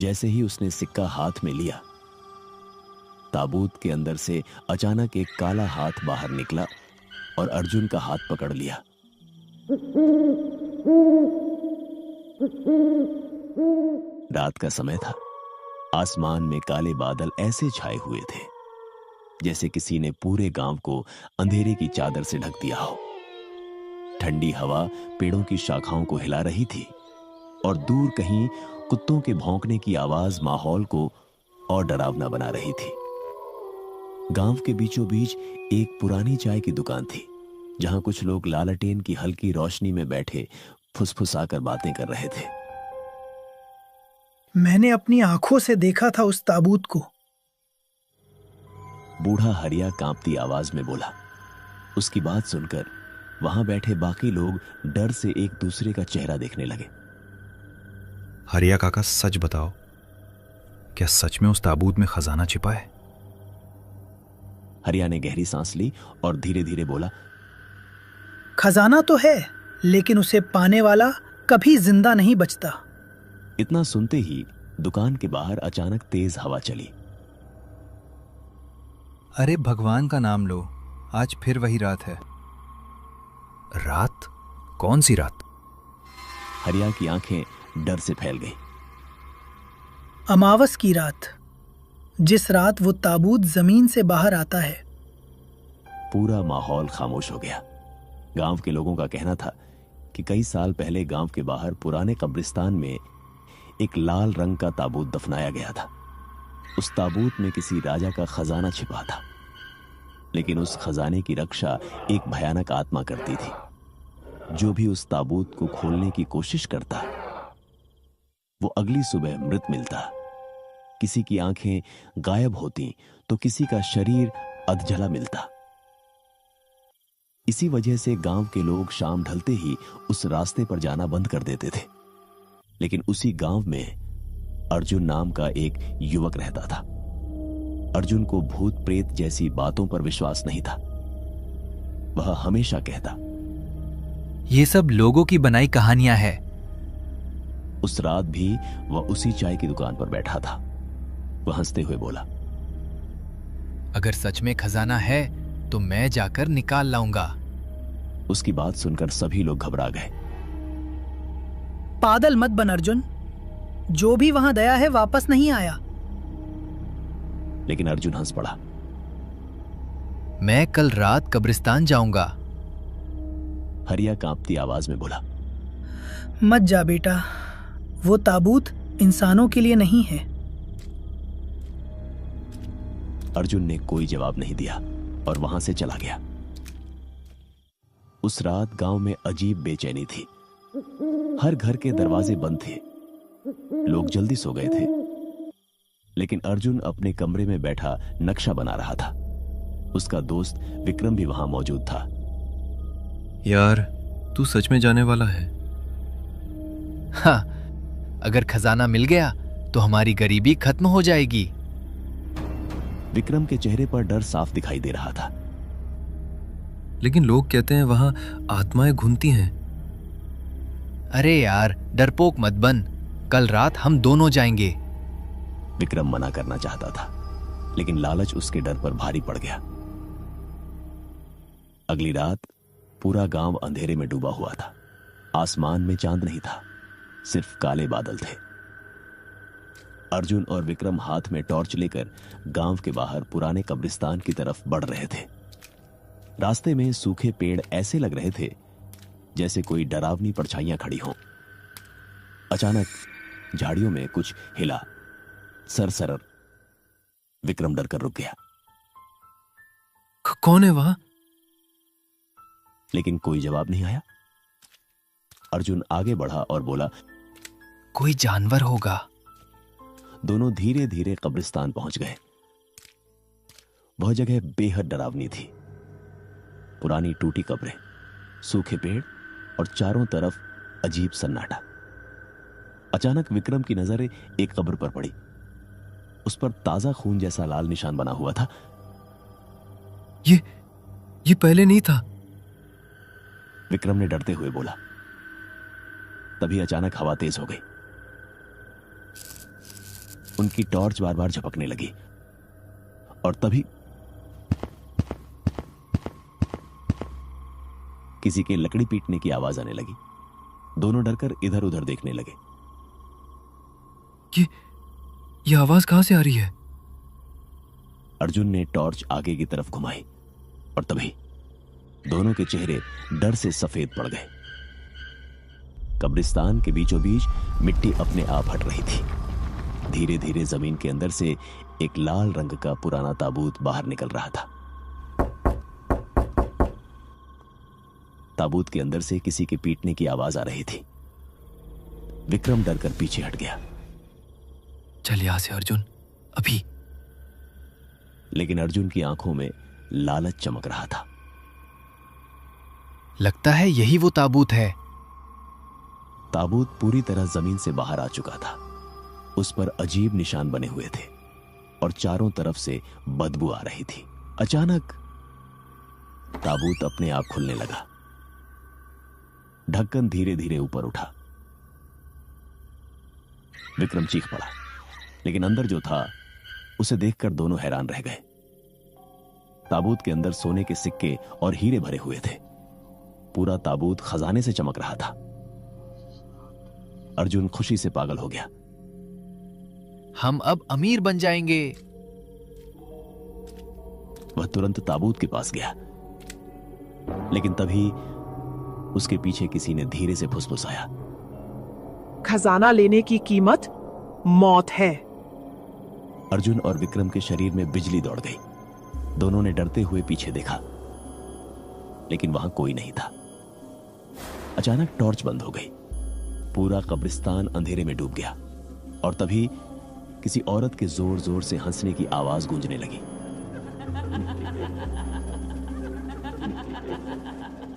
जैसे ही उसने सिक्का हाथ में लिया, ताबूत के अंदर से अचानक एक काला हाथ बाहर निकला और अर्जुन का हाथ पकड़ लिया। रात का समय था। आसमान में काले बादल ऐसे छाए हुए थे जैसे किसी ने पूरे गांव को अंधेरे की चादर से ढक दिया हो। ठंडी हवा पेड़ों की शाखाओं को हिला रही थी और दूर कहीं कुत्तों के भौंकने की आवाज माहौल को और डरावना बना रही थी। गांव के बीचों बीच एक पुरानी चाय की दुकान थी जहां कुछ लोग लालटेन की हल्की रोशनी में बैठे फुसफुसाकर बातें कर रहे थे। मैंने अपनी आंखों से देखा था उस ताबूत को। बूढ़ा हरिया कांपती आवाज में बोला। उसकी बात सुनकर वहां बैठे बाकी लोग डर से एक दूसरे का चेहरा देखने लगे। हरिया काका, सच बताओ, क्या सच में उस ताबूत में खजाना छिपा है? हरिया ने गहरी सांस ली और धीरे धीरे बोला, खजाना तो है, लेकिन उसे पाने वाला कभी जिंदा नहीं बचता। इतना सुनते ही दुकान के बाहर अचानक तेज हवा चली। अरे भगवान का नाम लो, आज फिर वही रात है। रात? कौन सी रात? हरिया की आंखें डर से फैल गई। अमावस की रात, जिस रात वो ताबूत जमीन से बाहर आता है। पूरा माहौल खामोश हो गया। गांव के लोगों का कहना था कि कई साल पहले गांव के बाहर पुराने कब्रिस्तान में एक लाल रंग का ताबूत दफनाया गया था। उस ताबूत में किसी राजा का खजाना छिपा था, लेकिन उस खजाने की रक्षा एक भयानक आत्मा करती थी। जो भी उस ताबूत को खोलने की कोशिश करता, वो अगली सुबह मृत मिलता। किसी की आंखें गायब होती तो किसी का शरीर अधजला मिलता। इसी वजह से गांव के लोग शाम ढलते ही उस रास्ते पर जाना बंद कर देते थे। लेकिन उसी गांव में अर्जुन नाम का एक युवक रहता था। अर्जुन को भूत प्रेत जैसी बातों पर विश्वास नहीं था। वह हमेशा कहता, ये सब लोगों की बनाई कहानियां हैं। उस रात भी वह उसी चाय की दुकान पर बैठा था। वह हंसते हुए बोला, अगर सच में खजाना है तो मैं जाकर निकाल लाऊंगा। उसकी बात सुनकर सभी लोग घबरा गए। पागल मत बन अर्जुन, जो भी वहां गया है वापस नहीं आया। लेकिन अर्जुन हंस पड़ा। मैं कल रात कब्रिस्तान जाऊंगा। हरिया कांपती आवाज में बोला, मत जा बेटा, वो ताबूत इंसानों के लिए नहीं है। अर्जुन ने कोई जवाब नहीं दिया और वहां से चला गया। उस रात गांव में अजीब बेचैनी थी। हर घर के दरवाजे बंद थे। लोग जल्दी सो गए थे। लेकिन अर्जुन अपने कमरे में बैठा नक्शा बना रहा था। उसका दोस्त विक्रम भी वहां मौजूद था। यार, तू सच में जाने वाला है? हाँ, अगर खजाना मिल गया तो हमारी गरीबी खत्म हो जाएगी। विक्रम के चेहरे पर डर साफ दिखाई दे रहा था। लेकिन लोग कहते हैं वहां आत्माएं घूमती हैं। अरे यार, डरपोक मत बन, कल रात हम दोनों जाएंगे। विक्रम मना करना चाहता था, लेकिन लालच उसके डर पर भारी पड़ गया। अगली रात पूरा गांव अंधेरे में डूबा हुआ था। आसमान में चांद नहीं था, सिर्फ काले बादल थे। अर्जुन और विक्रम हाथ में टॉर्च लेकर गांव के बाहर पुराने कब्रिस्तान की तरफ बढ़ रहे थे। रास्ते में सूखे पेड़ ऐसे लग रहे थे जैसे कोई डरावनी परछाइयां खड़ी हों। अचानक झाड़ियों में कुछ हिला। सरसरर। विक्रम डर कर रुक गया। कौन है वहां? लेकिन कोई जवाब नहीं आया। अर्जुन आगे बढ़ा और बोला, कोई जानवर होगा। दोनों धीरे धीरे कब्रिस्तान पहुंच गए। वह जगह बेहद डरावनी थी। पुरानी टूटी कब्रें, सूखे पेड़ और चारों तरफ अजीब सन्नाटा। अचानक विक्रम की नजर एक कब्र पर पड़ी। उस पर ताजा खून जैसा लाल निशान बना हुआ था। ये पहले नहीं था। विक्रम ने डरते हुए बोला। तभी अचानक हवा तेज हो गई। उनकी टॉर्च बार बार झपकने लगी और तभी किसी के लकड़ी पीटने की आवाज आने लगी। दोनों डरकर इधर उधर देखने लगे। ये आवाज कहां से आ रही है? अर्जुन ने टॉर्च आगे की तरफ घुमाई और तभी दोनों के चेहरे डर से सफेद पड़ गए। कब्रिस्तान के बीचों बीच मिट्टी अपने आप हट रही थी। धीरे धीरे जमीन के अंदर से एक लाल रंग का पुराना ताबूत बाहर निकल रहा था। ताबूत के अंदर से किसी के पीटने की आवाज आ रही थी। विक्रम डरकर पीछे हट गया। चल यहां से अर्जुन, अभी। लेकिन अर्जुन की आंखों में लालच चमक रहा था। लगता है यही वो ताबूत है। ताबूत पूरी तरह जमीन से बाहर आ चुका था। उस पर अजीब निशान बने हुए थे और चारों तरफ से बदबू आ रही थी। अचानक ताबूत अपने आप खुलने लगा। ढक्कन धीरे धीरे ऊपर उठा। विक्रम चीख पड़ा, लेकिन अंदर जो था उसे देखकर दोनों हैरान रह गए। ताबूत के अंदर सोने के सिक्के और हीरे भरे हुए थे। पूरा ताबूत खजाने से चमक रहा था। अर्जुन खुशी से पागल हो गया। हम अब अमीर बन जाएंगे। वह तुरंत ताबूत के पास गया, लेकिन तभी उसके पीछे किसी ने धीरे से फुसफुसाया, खजाना लेने की कीमत मौत है। अर्जुन और विक्रम के शरीर में बिजली दौड़ गई। दोनों ने डरते हुए पीछे देखा, लेकिन वहां कोई नहीं था। अचानक टॉर्च बंद हो गई। पूरा कब्रिस्तान अंधेरे में डूब गया और तभी किसी औरत के जोर जोर से हंसने की आवाज गूंजने लगी।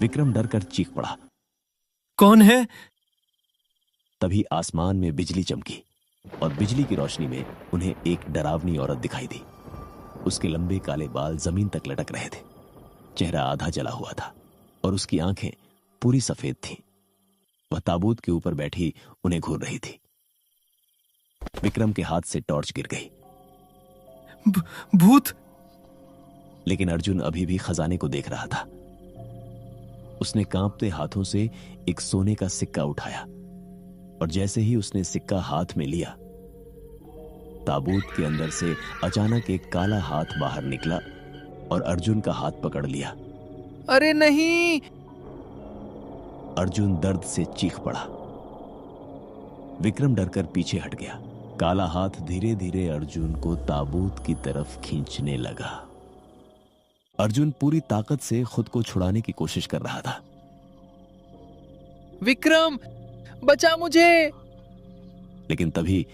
विक्रम डरकर चीख पड़ा, कौन है? तभी आसमान में बिजली चमकी और बिजली की रोशनी में उन्हें एक डरावनी औरत दिखाई दी। उसके लंबे काले बाल जमीन तक लटक रहे थे। चेहरा आधा जला हुआ था और उसकी आंखें पूरी सफेद थीं। वह ताबूत के ऊपर बैठी उन्हें घूर रही थी। विक्रम के हाथ से टॉर्च गिर गई। भूत! लेकिन अर्जुन अभी भी खजाने को देख रहा था। उसने कांपते हाथों से एक सोने का सिक्का उठाया और जैसे ही उसने सिक्का हाथ में लिया, ताबूत के अंदर से अचानक एक काला हाथ बाहर निकला और अर्जुन का हाथ पकड़ लिया। अरे नहीं! अर्जुन दर्द से चीख पड़ा। विक्रम डरकर पीछे हट गया। काला हाथ धीरे धीरे अर्जुन को ताबूत की तरफ खींचने लगा। अर्जुन पूरी ताकत से खुद को छुड़ाने की कोशिश कर रहा था। विक्रम, बचा मुझे! लेकिन तभी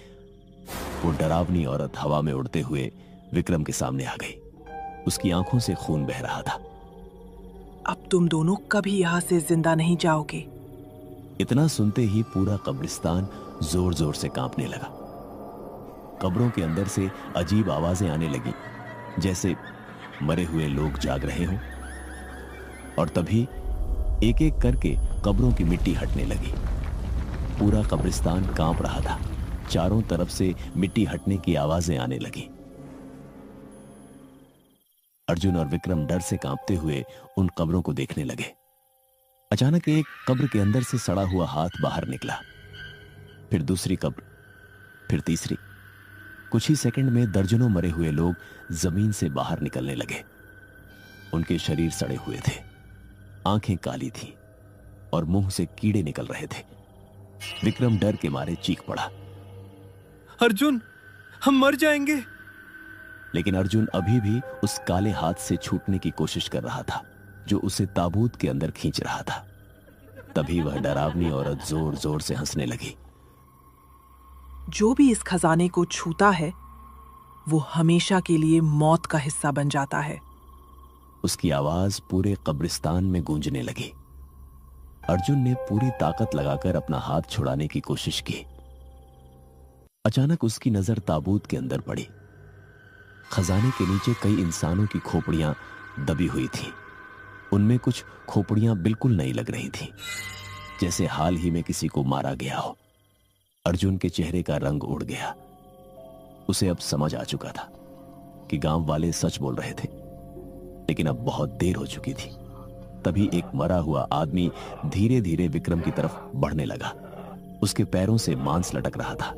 वो डरावनी औरत हवा में उड़ते हुए विक्रम के सामने आ गई। उसकी आंखों से खून बह रहा था। अब तुम दोनों कभी यहां से जिंदा नहीं जाओगे। इतना सुनते ही पूरा कब्रिस्तान जोर जोर से कांपने लगा। कब्रों के अंदर से अजीब आवाजें आने लगी, जैसे मरे हुए लोग जाग रहे हों। और तभी एक एक करके कब्रों की मिट्टी हटने लगी। पूरा कब्रिस्तान कांप रहा था। चारों तरफ से मिट्टी हटने की आवाजें आने लगी। अर्जुन और विक्रम डर से कांपते हुए उन कब्रों को देखने लगे। अचानक एक कब्र के अंदर से सड़ा हुआ हाथ बाहर निकला। फिर दूसरी कब्र, फिर तीसरी। कुछ ही सेकंड में दर्जनों मरे हुए लोग जमीन से बाहर निकलने लगे। उनके शरीर सड़े हुए थे, आंखें काली थीं और मुंह से कीड़े निकल रहे थे। विक्रम डर के मारे चीख पड़ा, अर्जुन, हम मर जाएंगे। लेकिन अर्जुन अभी भी उस काले हाथ से छूटने की कोशिश कर रहा था जो उसे ताबूत के अंदर खींच रहा था। तभी वह डरावनी औरत जोर जोर से हंसने लगी। जो भी इस खजाने को छूता है वो हमेशा के लिए मौत का हिस्सा बन जाता है। उसकी आवाज पूरे कब्रिस्तान में गूंजने लगी। अर्जुन ने पूरी ताकत लगाकर अपना हाथ छुड़ाने की कोशिश की। अचानक उसकी नजर ताबूत के अंदर पड़ी। खजाने के नीचे कई इंसानों की खोपड़ियां दबी हुई थीं। उनमें कुछ खोपड़ियां बिल्कुल नई लग रही थीं, जैसे हाल ही में किसी को मारा गया हो। अर्जुन के चेहरे का रंग उड़ गया। उसे अब समझ आ चुका था कि गांव वाले सच बोल रहे थे, लेकिन अब बहुत देर हो चुकी थी। तभी एक मरा हुआ आदमी धीरे धीरे विक्रम की तरफ बढ़ने लगा। उसके पैरों से मांस लटक रहा था।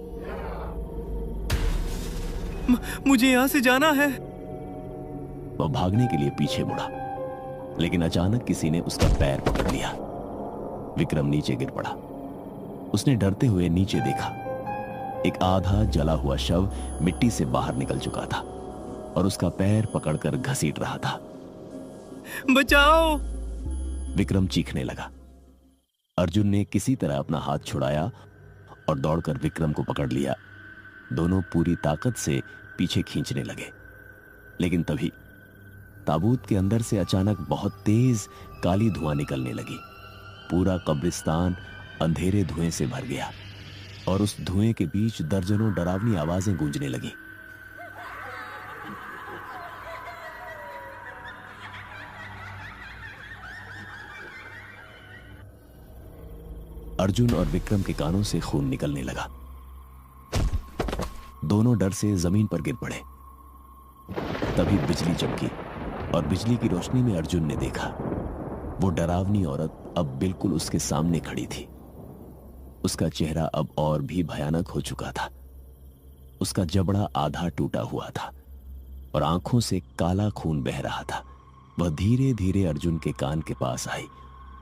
मुझे यहां से जाना है। वह भागने के लिए पीछे मुड़ा, लेकिन अचानक किसी ने उसका पैर पकड़ लिया। विक्रम नीचे गिर पड़ा। उसने डरते हुए नीचे देखा। एक आधा जला हुआ शव मिट्टी से बाहर निकल चुका था और उसका पैर पकड़कर घसीट रहा था। बचाओ! विक्रम चीखने लगा। अर्जुन ने किसी तरह अपना हाथ छुड़ाया और दौड़कर विक्रम को पकड़ लिया। दोनों पूरी ताकत से पीछे खींचने लगे, लेकिन तभी ताबूत के अंदर से अचानक बहुत तेज काली धुआं निकलने लगी। पूरा कब्रिस्तान अंधेरे धुएं से भर गया और उस धुएं के बीच दर्जनों डरावनी आवाजें गूंजने लगी। अर्जुन और विक्रम के कानों से खून निकलने लगा। दोनों डर से जमीन पर गिर पड़े। तभी बिजली चमकी और बिजली की रोशनी में अर्जुन ने देखा वो डरावनी औरत अब बिल्कुल उसके सामने खड़ी थी। उसका चेहरा अब और भी भयानक हो चुका था। उसका जबड़ा आधा टूटा हुआ था और आंखों से काला खून बह रहा था। वह धीरे धीरे अर्जुन के कान के पास आई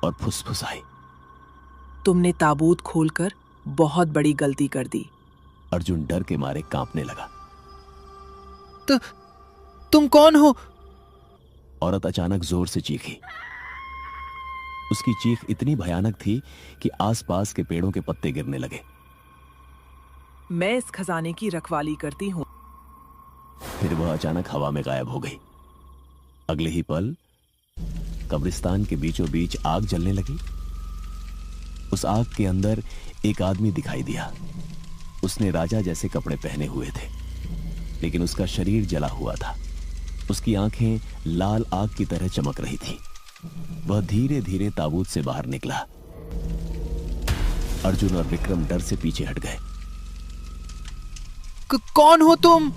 और फुसफुसाई, तुमने ताबूत खोलकर बहुत बड़ी गलती कर दी। अर्जुन डर के मारे कांपने लगा। तो तुम कौन हो? औरत अचानक जोर से चीखी। उसकी चीख इतनी भयानक थी कि आसपास के पेड़ों के पत्ते गिरने लगे। मैं इस खजाने की रखवाली करती हूं। फिर वह अचानक हवा में गायब हो गई। अगले ही पल कब्रिस्तान के बीचों बीच आग जलने लगी। उस आग के अंदर एक आदमी दिखाई दिया। उसने राजा जैसे कपड़े पहने हुए थे, लेकिन उसका शरीर जला हुआ था। उसकी आंखें लाल आग की तरह चमक रही थी। वह धीरे धीरे ताबूत से बाहर निकला। अर्जुन और विक्रम डर से पीछे हट गए। कौन हो तुम?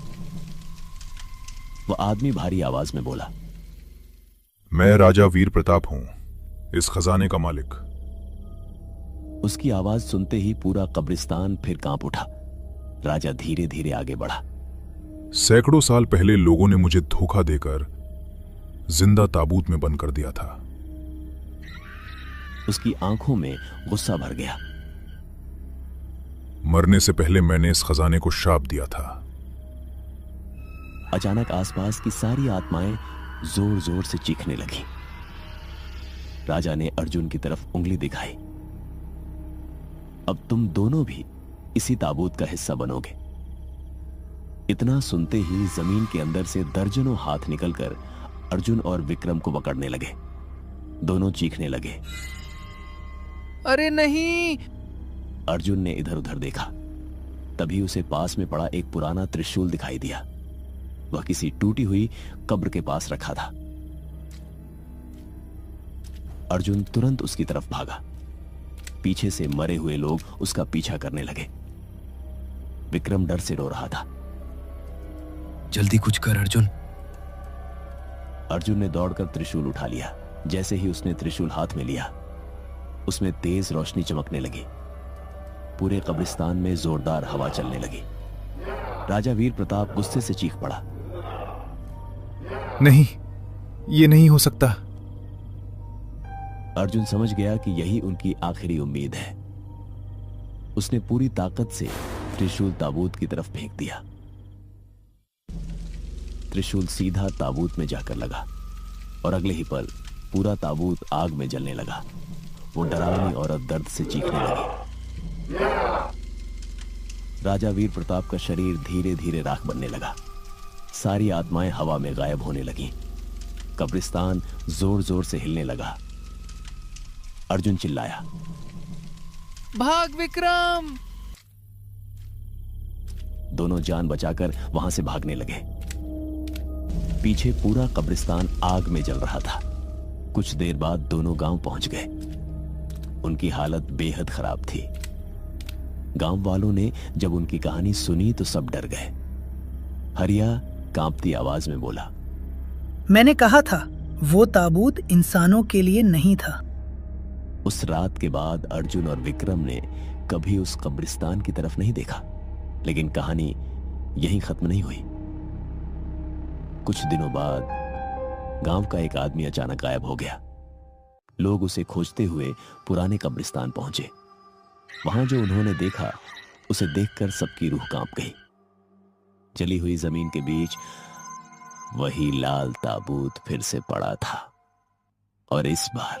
वह आदमी भारी आवाज में बोला, मैं राजा वीर प्रताप हूं, इस खजाने का मालिक। उसकी आवाज सुनते ही पूरा कब्रिस्तान फिर कांप उठा। राजा धीरे धीरे आगे बढ़ा। सैकड़ों साल पहले लोगों ने मुझे धोखा देकर जिंदा ताबूत में बंद कर दिया था। उसकी आंखों में गुस्सा भर गया। मरने से पहले मैंने इस खजाने को श्राप दिया था। अचानक आसपास की सारी आत्माएं जोर जोर से चीखने लगी। राजा ने अर्जुन की तरफ उंगली दिखाई। अब तुम दोनों भी इसी ताबूत का हिस्सा बनोगे। इतना सुनते ही जमीन के अंदर से दर्जनों हाथ निकलकर अर्जुन और विक्रम को पकड़ने लगे। दोनों चीखने लगे। अरे नहीं! अर्जुन ने इधर उधर देखा। तभी उसे पास में पड़ा एक पुराना त्रिशूल दिखाई दिया। वह किसी टूटी हुई कब्र के पास रखा था। अर्जुन तुरंत उसकी तरफ भागा। पीछे से मरे हुए लोग उसका पीछा करने लगे। विक्रम डर से रो रहा था। जल्दी कुछ कर अर्जुन। अर्जुन ने दौड़कर त्रिशूल उठा लिया। जैसे ही उसने त्रिशूल हाथ में लिया, उसमें तेज रोशनी चमकने लगी। पूरे कब्रिस्तान में जोरदार हवा चलने लगी। राजा वीर प्रताप गुस्से से चीख पड़ा, नहीं, ये नहीं हो सकता। अर्जुन समझ गया कि यही उनकी आखिरी उम्मीद है। उसने पूरी ताकत से त्रिशूल ताबूत की तरफ फेंक दिया। त्रिशूल सीधा ताबूत में जाकर लगा और अगले ही पल पूरा ताबूत आग में जलने लगा। वो डरावनी औरत दर्द से चीखने लगी। राजा वीर प्रताप का शरीर धीरे धीरे राख बनने लगा। सारी आत्माएं हवा में गायब होने लगीं। कब्रिस्तान जोर जोर से हिलने लगा। अर्जुन चिल्लाया, भाग विक्रम! दोनों जान बचाकर वहां से भागने लगे। पीछे पूरा कब्रिस्तान आग में जल रहा था। कुछ देर बाद दोनों गांव पहुंच गए। उनकी हालत बेहद खराब थी। गांव वालों ने जब उनकी कहानी सुनी तो सब डर गए। हरिया कांपती आवाज में बोला, मैंने कहा था वो ताबूत इंसानों के लिए नहीं था। उस रात के बाद अर्जुन और विक्रम ने कभी उस कब्रिस्तान की तरफ नहीं देखा, लेकिन कहानी यहीं खत्म नहीं हुई। कुछ दिनों बाद गांव का एक आदमी अचानक गायब हो गया। लोग उसे खोजते हुए पुराने कब्रिस्तान पहुंचे। वहां जो उन्होंने देखा उसे देखकर सबकी रूह कांप गई। जली हुई जमीन के बीच वही लाल ताबूत फिर से पड़ा था, और इस बार